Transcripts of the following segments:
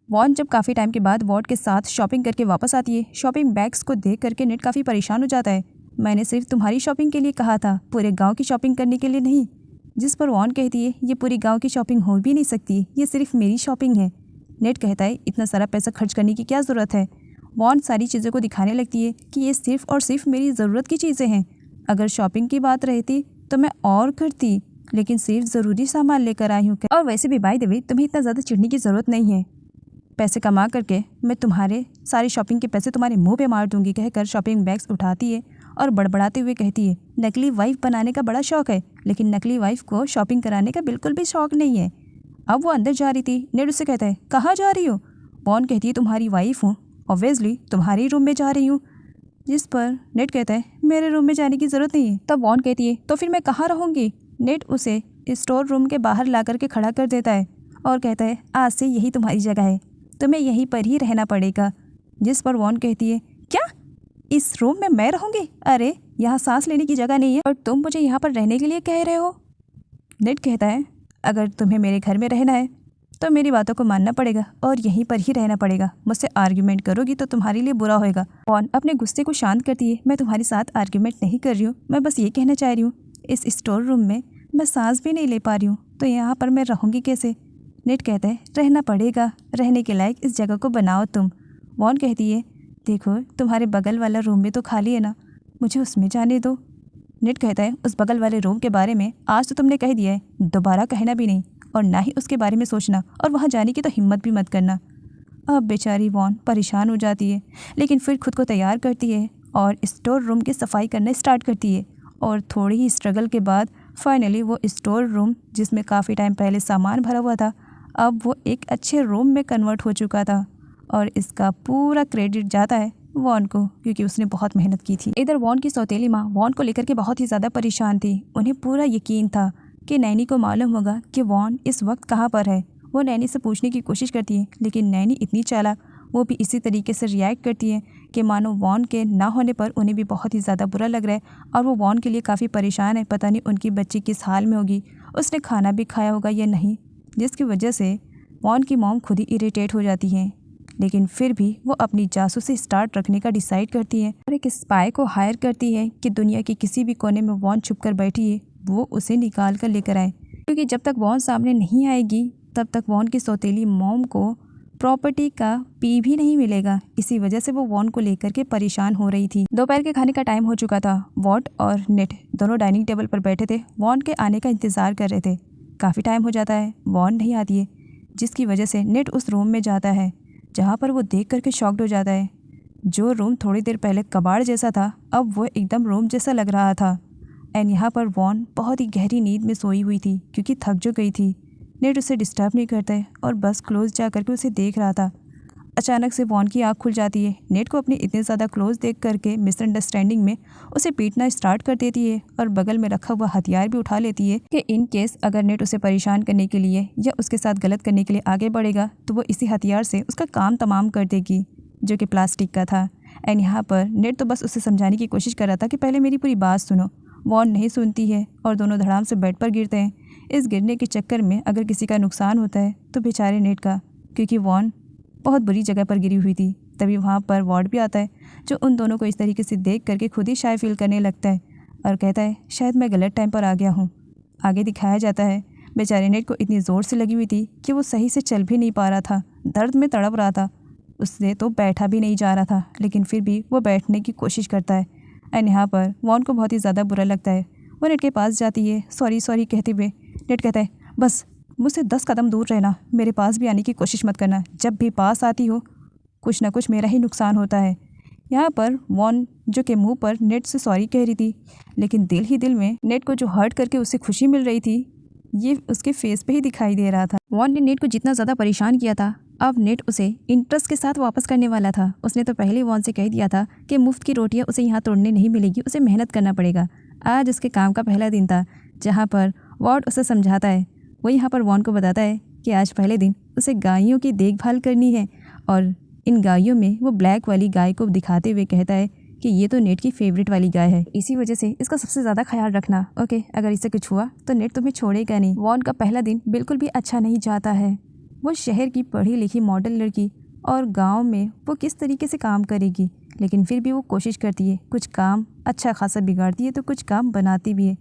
Von जब काफ़ी time के बाद वॉट के साथ शॉपिंग करके वापस आती है, शॉपिंग बैग्स को देख करके नेट काफ़ी परेशान हो जाता है। मैंने सिर्फ तुम्हारी शॉपिंग के लिए कहा था, पूरे गांव की शॉपिंग करने के लिए नहीं। जिस पर वॉन कहती है ये पूरी गांव की शॉपिंग हो भी नहीं सकती, ये सिर्फ मेरी शॉपिंग है। नेट कहता है इतना सारा पैसा खर्च करने की क्या ज़रूरत है। वॉन सारी चीज़ों को दिखाने लगती है कि ये सिर्फ और सिर्फ मेरी ज़रूरत की चीज़ें हैं। अगर शॉपिंग की बात रहती तो मैं और करती, लेकिन सिर्फ ज़रूरी सामान लेकर आई हूँ। और वैसे भी बाय द वे तुम्हें इतना ज़्यादा चिढ़ने की ज़रूरत नहीं है। पैसे कमा करके मैं तुम्हारे सारी शॉपिंग के पैसे तुम्हारे मुंह पे मार दूंगी, कहकर शॉपिंग बैग्स उठाती है और बड़बड़ाते हुए कहती है नकली वाइफ बनाने का बड़ा शौक है, लेकिन नकली वाइफ को शॉपिंग कराने का बिल्कुल भी शौक नहीं है। अब वो अंदर जा रही थी। नेट उससे कहता है कहाँ जा रही हो। वॉन कहती है तुम्हारी वाइफ हूँ, ऑब्वियसली तुम्हारे रूम में जा रही हूँ। जिस पर नेट कहता है मेरे रूम में जाने की ज़रूरत नहीं है। तब वॉन कहती है तो फिर मैं कहाँ रहूँगी। नेट उसे स्टोर रूम के बाहर ला करके खड़ा कर देता है और कहता है आज से यही तुम्हारी जगह है, तुम्हें यहीं पर ही रहना पड़ेगा। जिस पर वॉन कहती है क्या इस रूम में मैं रहूँगी? अरे यहाँ सांस लेने की जगह नहीं है और तुम मुझे यहाँ पर रहने के लिए कह रहे हो। नेट कहता है अगर तुम्हें मेरे घर में रहना है तो मेरी बातों को मानना पड़ेगा और यहीं पर ही रहना पड़ेगा। मुझसे आर्ग्यूमेंट करोगी तो तुम्हारे लिए बुरा होएगा। वॉन अपने गुस्से को शांत करती है मैं तुम्हारे साथ आर्ग्यूमेंट नहीं कर रही हूँ, मैं बस ये कहना चाह रही हूँ इस स्टोर रूम में मैं सांस भी नहीं ले पा रही हूँ, तो यहाँ पर मैं रहूँगी कैसे। नेट कहता है रहना पड़ेगा, रहने के लायक इस जगह को बनाओ तुम। वॉन कहती है देखो तुम्हारे बगल वाला रूम भी तो खाली है ना, मुझे उसमें जाने दो। नेट कहता है उस बगल वाले रूम के बारे में आज तो तुमने कह दिया है, दोबारा कहना भी नहीं और ना ही उसके बारे में सोचना और वहाँ जाने की तो हिम्मत भी मत करना। अब बेचारी वॉन परेशान हो जाती है, लेकिन फिर खुद को तैयार करती है और स्टोर रूम की सफाई करना स्टार्ट करती है। और थोड़ी ही स्ट्रगल के बाद फाइनली वो स्टोर रूम जिसमें काफ़ी टाइम पहले सामान भरा हुआ था, अब वो एक अच्छे रूम में कन्वर्ट हो चुका था। और इसका पूरा क्रेडिट जाता है वॉन को, क्योंकि उसने बहुत मेहनत की थी। इधर वॉन की सौतेली माँ वॉन को लेकर के बहुत ही ज़्यादा परेशान थी। उन्हें पूरा यकीन था कि नैनी को मालूम होगा कि वॉन इस वक्त कहाँ पर है। वो नैनी से पूछने की कोशिश करती है, लेकिन नैनी इतनी चालाक, वो भी इसी तरीके से रिएक्ट करती है कि मानो वॉन के ना होने पर उन्हें भी बहुत ही ज़्यादा बुरा लग रहा है और वो वॉन के लिए काफ़ी परेशान है। पता नहीं उनकी बच्ची किस हाल में होगी, उसने खाना भी खाया होगा या नहीं, जिसकी वजह से वॉन की मॉम खुद ही इरिटेट हो जाती है। लेकिन फिर भी वो अपनी जासूसी स्टार्ट रखने का डिसाइड करती है और एक स्पाई को हायर करती है कि दुनिया के किसी भी कोने में वॉन छुप कर बैठी है वो उसे निकाल कर लेकर आए, क्योंकि जब तक वॉन सामने नहीं आएगी तब तक वॉन की सौतेली मॉम को प्रॉपर्टी का पी भी नहीं मिलेगा। इसी वजह से वो वॉन को लेकर के परेशान हो रही थी। दोपहर के खाने का टाइम हो चुका था। वॉट और नेट दोनों डाइनिंग टेबल पर बैठे थे, वॉन के आने का इंतज़ार कर रहे थे। काफ़ी टाइम हो जाता है, वॉन नहीं आती है, जिसकी वजह से नेट उस रूम में जाता है जहाँ पर वो देख करके शॉक्ड हो जाता है। जो रूम थोड़ी देर पहले कबाड़ जैसा था अब वो एकदम रूम जैसा लग रहा था। एंड यहाँ पर वॉन बहुत ही गहरी नींद में सोई हुई थी क्योंकि थक जो गई थी। नेट उसे डिस्टर्ब नहीं करता है और बस क्लोज जा करके उसे देख रहा था। अचानक से वॉन की आँख खुल जाती है। नेट को अपने इतने ज़्यादा क्लोज देख करके मिसअंडरस्टैंडिंग में उसे पीटना स्टार्ट कर देती है और बगल में रखा हुआ हथियार भी उठा लेती है कि इन केस अगर नेट उसे परेशान करने के लिए या उसके साथ गलत करने के लिए आगे बढ़ेगा तो वो इसी हथियार से उसका काम तमाम कर देगी, जो कि प्लास्टिक का था। एंड यहाँ पर नेट तो बस उसे समझाने की कोशिश कर रहा था कि पहले मेरी पूरी बात सुनो। वॉन नहीं सुनती है और दोनों धड़ाम से बेड पर गिरते हैं। इस गिरने के चक्कर में अगर किसी का नुकसान होता है तो बेचारे नेट का, क्योंकि वॉन बहुत बुरी जगह पर गिरी हुई थी। तभी वहाँ पर वॉर्ड भी आता है जो उन दोनों को इस तरीके से देख करके खुद ही शाय फील करने लगता है और कहता है शायद मैं गलत टाइम पर आ गया हूँ। आगे दिखाया जाता है बेचारे नेट को इतनी ज़ोर से लगी हुई थी कि वो सही से चल भी नहीं पा रहा था, दर्द में तड़प रहा था। उससे तो बैठा भी नहीं जा रहा था, लेकिन फिर भी वो बैठने की कोशिश करता है। एंड यहाँ पर वॉन को बहुत ही ज़्यादा बुरा लगता है। वो नेट के पास जाती है सॉरी सॉरी कहते हुए। नेट कहता है बस मुझसे 10 कदम दूर रहना, मेरे पास भी आने की कोशिश मत करना, जब भी पास आती हो कुछ ना कुछ मेरा ही नुकसान होता है। यहाँ पर वॉन जो कि मुंह पर नेट से सॉरी कह रही थी, लेकिन दिल ही दिल में नेट को जो हर्ट करके उससे खुशी मिल रही थी ये उसके फेस पे ही दिखाई दे रहा था। वॉन ने नेट को जितना ज़्यादा परेशान किया था अब नेट उसे इंटरेस्ट के साथ वापस करने वाला था। उसने तो पहले वॉन से कह दिया था कि मुफ्त की रोटियाँ उसे यहाँ तोड़ने नहीं मिलेगी, उसे मेहनत करना पड़ेगा। आज उसके काम का पहला दिन था जहाँ पर वॉर्ड उसे समझाता है। वो यहाँ पर वॉन को बताता है कि आज पहले दिन उसे गायों की देखभाल करनी है और इन गायों में वो ब्लैक वाली गाय को दिखाते हुए कहता है कि ये तो नेट की फेवरेट वाली गाय है, इसी वजह से इसका सबसे ज़्यादा ख्याल रखना। ओके, अगर इससे कुछ हुआ तो नेट तुम्हें छोड़ेगा नहीं। वॉन का पहला दिन बिल्कुल भी अच्छा नहीं जाता है। वो शहर की पढ़ी लिखी मॉडल लड़की और गांव में वो किस तरीके से काम करेगी, लेकिन फिर भी वो कोशिश करती है। कुछ काम अच्छा खासा बिगाड़ती है तो कुछ काम बनाती भी है।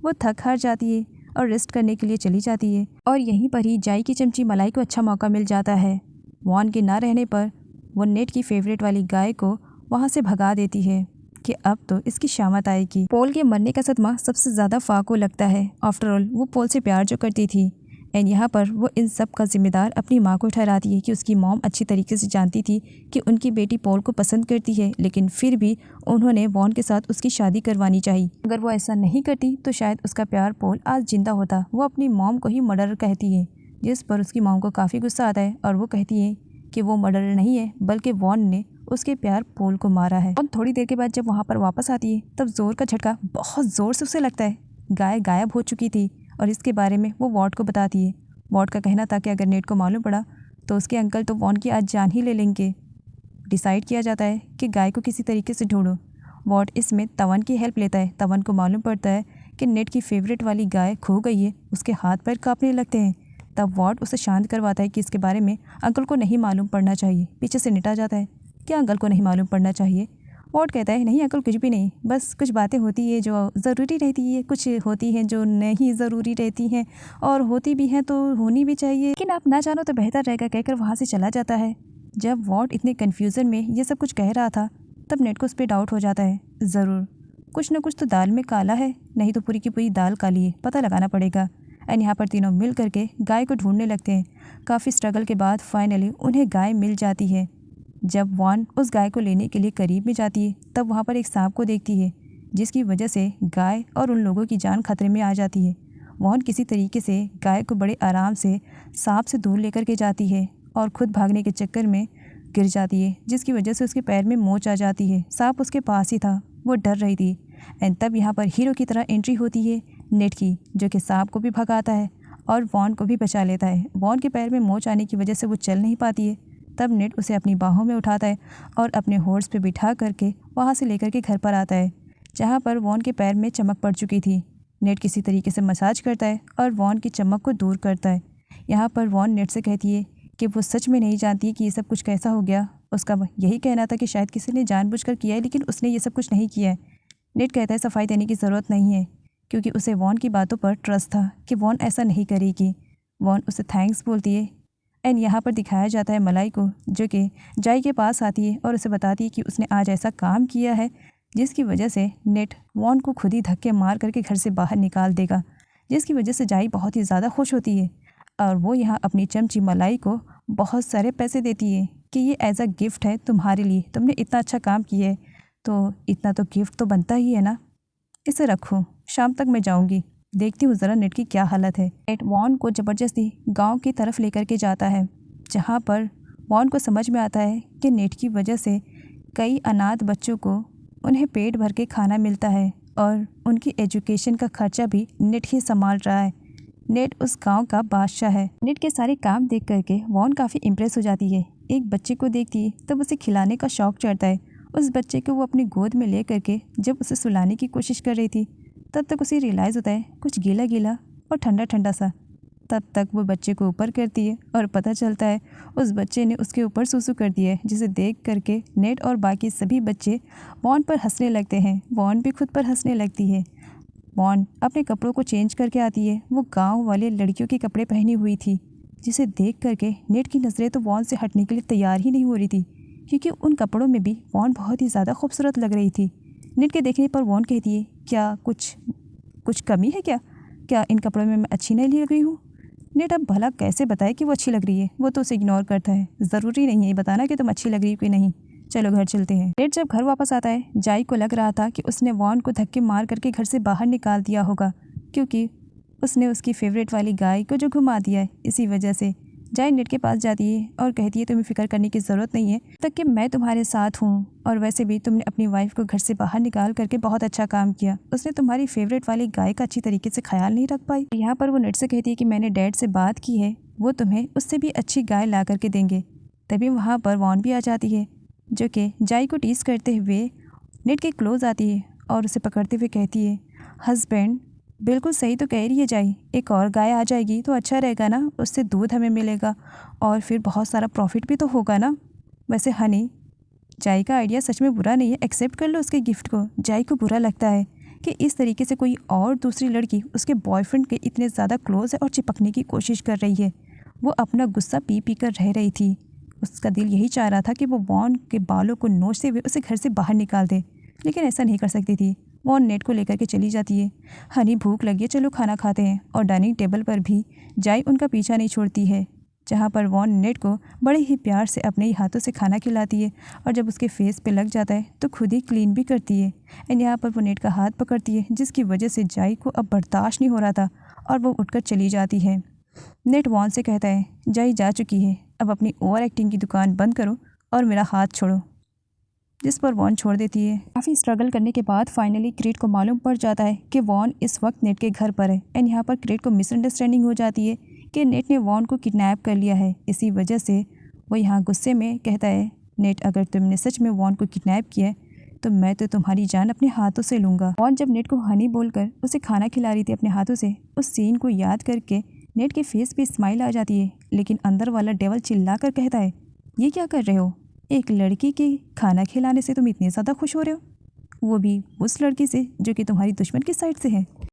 वो थक हार जाती है और रेस्ट करने के लिए चली जाती है और यहीं पर ही जाई की चमची मलाई को अच्छा मौका मिल जाता है। वॉन के ना रहने पर वो नेट की फेवरेट वाली गाय को वहाँ से भगा देती है कि अब तो इसकी शामत आएगी। पोल के मरने का सदमा सबसे ज़्यादा फा को लगता है। आफ्टर ऑल वो पोल से प्यार जो करती थी, एंड यहाँ पर वो इन सब का जिम्मेदार अपनी माँ को ठहराती है कि उसकी मॉम अच्छी तरीके से जानती थी कि उनकी बेटी पॉल को पसंद करती है, लेकिन फिर भी उन्होंने वॉन के साथ उसकी शादी करवानी चाहिए। अगर वो ऐसा नहीं करती तो शायद उसका प्यार पॉल आज जिंदा होता। वो अपनी मॉम को ही मर्डर कहती है, जिस पर उसकी मॉम को काफ़ी गुस्सा आता है और वो कहती है कि वो मर्डर नहीं है बल्कि वॉन ने उसके प्यार पॉल को मारा है। और थोड़ी देर के बाद जब वहाँ पर वापस आती है तब जोर का झटका बहुत ज़ोर से उसे लगता है। गाय गायब हो चुकी थी और इसके बारे में वो वॉट को बताती है। वॉट का कहना था कि अगर नेट को मालूम पड़ा तो उसके अंकल तो वॉन की आज जान ही ले लेंगे। डिसाइड किया जाता है कि गाय को किसी तरीके से ढूंढो। वॉट इसमें तवन की हेल्प लेता है। तवन को मालूम पड़ता है कि नेट की फेवरेट वाली गाय खो गई है। उसके हाथ पैर कांपने लगते हैं। तब वॉट उसे शांत करवाता है कि इसके बारे में अंकल को नहीं मालूम पड़ना चाहिए। पीछे से निट आ जाता है, क्या अंकल को नहीं मालूम पड़ना चाहिए? वॉट कहता है नहीं अंकल, कुछ भी नहीं, बस कुछ बातें होती है जो ज़रूरी रहती है, कुछ होती हैं जो नहीं ज़रूरी रहती हैं, और होती भी हैं तो होनी भी चाहिए, लेकिन आप ना जानो तो बेहतर रहेगा, कहकर वहाँ से चला जाता है। जब वॉट इतने कन्फ्यूज़न में ये सब कुछ कह रहा था तब नेट को उस पर डाउट हो जाता है। ज़रूर कुछ ना कुछ तो दाल में काला है, नहीं तो पूरी की पूरी दाल काली है, पता लगाना पड़ेगा। एंड यहाँ पर तीनों मिल करके गाय को ढूंढने लगते हैं। काफ़ी स्ट्रगल के बाद फाइनली उन्हें गाय मिल जाती है। जब वॉन उस गाय को लेने के लिए करीब में जाती है तब वहाँ पर एक सांप को देखती है, जिसकी वजह से गाय और उन लोगों की जान खतरे में आ जाती है। वॉन किसी तरीके से गाय को बड़े आराम से सांप से दूर लेकर के जाती है और खुद भागने के चक्कर में गिर जाती है, जिसकी वजह से उसके पैर में मोच आ जाती है। सांप उसके पास ही था, वो डर रही थी। एंड तब यहाँ पर हीरो की तरह एंट्री होती है नेट की, जो कि सांप को भी भगाता है और वॉन को भी बचा लेता है। वॉन के पैर में मोच आने की वजह से वो चल नहीं पाती है। तब नेट उसे अपनी बाहों में उठाता है और अपने हॉर्स पे बिठा करके वहाँ से लेकर के घर पर आता है, जहाँ पर वॉन के पैर में चमक पड़ चुकी थी। नेट किसी तरीके से मसाज करता है और वॉन की चमक को दूर करता है। यहाँ पर वॉन नेट से कहती है कि वो सच में नहीं जानती कि ये सब कुछ कैसा हो गया। उसका यही कहना था कि शायद किसी ने जानबूझकर किया है, लेकिन उसने ये सब कुछ नहीं किया है। नेट कहता है सफाई देने की ज़रूरत नहीं है, क्योंकि उसे वॉन की बातों पर ट्रस्ट था कि वॉन ऐसा नहीं करेगी। वॉन उसे थैंक्स बोलती है। एंड यहाँ पर दिखाया जाता है मलाई को, जो कि जाई के पास आती है और उसे बताती है कि उसने आज ऐसा काम किया है जिसकी वजह से नेट वॉन को खुद ही धक्के मार करके घर से बाहर निकाल देगा, जिसकी वजह से जाई बहुत ही ज़्यादा खुश होती है और वो यहाँ अपनी चमची मलाई को बहुत सारे पैसे देती है कि ये एज अ गिफ्ट है तुम्हारे लिए, तुमने इतना अच्छा काम किया है तो इतना तो गिफ्ट तो बनता ही है ना, इसे रखो, शाम तक मैं जाऊँगी, देखती हूँ ज़रा नेट की क्या हालत है। नेट वॉन को ज़बरदस्ती गांव की तरफ लेकर के जाता है, जहाँ पर वॉन को समझ में आता है कि नेट की वजह से कई अनाथ बच्चों को उन्हें पेट भर के खाना मिलता है और उनकी एजुकेशन का खर्चा भी नेट ही संभाल रहा है। नेट उस गांव का बादशाह है। नेट के सारे काम देख करके वॉन काफ़ी इम्प्रेस हो जाती है। एक बच्चे को देखती है तब उसे खिलाने का शौक़ चढ़ता है। उस बच्चे को वो अपनी गोद में ले करके जब उसे सुलाने की कोशिश कर रही थी तब तक उसे रियलाइज़ होता है कुछ गीला गीला और ठंडा ठंडा सा। तब तक वो बच्चे को ऊपर करती है और पता चलता है उस बच्चे ने उसके ऊपर सूसू कर दिया है, जिसे देख करके नेट और बाकी सभी बच्चे वॉन पर हंसने लगते हैं। वॉन भी खुद पर हंसने लगती है। वॉन अपने कपड़ों को चेंज करके आती है। वो गांव वाले लड़कियों के कपड़े पहनी हुई थी, जिसे देख करके नेट की नज़रें तो वॉन से हटने के लिए तैयार ही नहीं हो रही थी, क्योंकि उन कपड़ों में भी वॉन बहुत ही ज़्यादा खूबसूरत लग रही थी। नेट के देखने पर वॉन कहती है क्या कुछ कमी है क्या इन कपड़ों में मैं अच्छी नहीं लग रही हूँ? नेट अब भला कैसे बताए कि वो अच्छी लग रही है? वो तो उसे इग्नोर करता है। ज़रूरी नहीं है बताना कि तुम अच्छी लग रही हो कि नहीं, चलो घर चलते हैं। नेट जब घर वापस आता है, जाई को लग रहा था कि उसने वॉन को धक्के मार करके घर से बाहर निकाल दिया होगा, क्योंकि उसने उसकी फेवरेट वाली गाय को जो घुमा दिया है। इसी वजह से जाई नेट के पास जाती है और कहती है तुम्हें फ़िक्र करने की ज़रूरत नहीं है, तक कि मैं तुम्हारे साथ हूँ, और वैसे भी तुमने अपनी वाइफ को घर से बाहर निकाल करके बहुत अच्छा काम किया। उसने तुम्हारी फेवरेट वाली गाय का अच्छी तरीके से ख्याल नहीं रख पाई। यहाँ पर वो नेट से कहती है कि मैंने डैड से बात की है, वो तुम्हें उससे भी अच्छी गाय ला करके देंगे। तभी वहाँ पर वॉन भी आ जाती है, जो कि जाई को टीज़ करते हुए नेट के क्लोज आती है और उसे पकड़ते हुए कहती है हस्बैंड, बिल्कुल सही तो कह रही है जाई, एक और गाय आ जाएगी तो अच्छा रहेगा ना, उससे दूध हमें मिलेगा और फिर बहुत सारा प्रॉफिट भी तो होगा ना। वैसे हनी, जाई का आइडिया सच में बुरा नहीं है, एक्सेप्ट कर लो उसके गिफ्ट को। जाई को बुरा लगता है कि इस तरीके से कोई और दूसरी लड़की उसके बॉयफ्रेंड के इतने ज़्यादा क्लोज है और चिपकने की कोशिश कर रही है। वो अपना गुस्सा पी पी कर रह रही थी। उसका दिल यही चाह रहा था कि वो वॉन के बालों को नोचते हुए उसे घर से बाहर निकाल दे, लेकिन ऐसा नहीं कर सकती थी। वॉन नेट को लेकर के चली जाती है। हनी, भूख लगी है, चलो खाना खाते हैं। और डाइनिंग टेबल पर भी जाई उनका पीछा नहीं छोड़ती है, जहाँ पर वॉन नेट को बड़े ही प्यार से अपने ही हाथों से खाना खिलाती है और जब उसके फेस पे लग जाता है तो खुद ही क्लीन भी करती है। एंड यहाँ पर वो नेट का हाथ पकड़ती है, जिसकी वजह से जाई को अब बर्दाश्त नहीं हो रहा था और वो उठकर चली जाती है। नेट वॉन से कहता है, जाई जा चुकी है, अब अपनी ओवर एक्टिंग की दुकान बंद करो और मेरा हाथ छोड़ो, जिस पर वॉन छोड़ देती है। काफ़ी स्ट्रगल करने के बाद फाइनली क्रेट को मालूम पड़ जाता है कि वॉन इस वक्त नेट के घर पर है। एंड यहाँ पर क्रेट को मिसअंडरस्टैंडिंग हो जाती है कि नेट ने वॉन को किडनैप कर लिया है। इसी वजह से वो यहाँ गुस्से में कहता है, नेट, अगर तुमने सच में वॉन को किडनैप किया है तो मैं तो तुम्हारी जान अपने हाथों से लूँगा। वॉन जब नेट को हनी बोलकर उसे खाना खिला रही थी अपने हाथों से, उस सीन को याद करके नेट के फेस पे स्माइल आ जाती है, लेकिन अंदर वाला डेवल चिल्ला कर कहता है, ये क्या कर रहे हो? एक लड़की के खाना खिलाने से तुम इतने ज़्यादा खुश हो रहे हो, वो भी उस लड़की से जो कि तुम्हारी दुश्मन की साइड से है।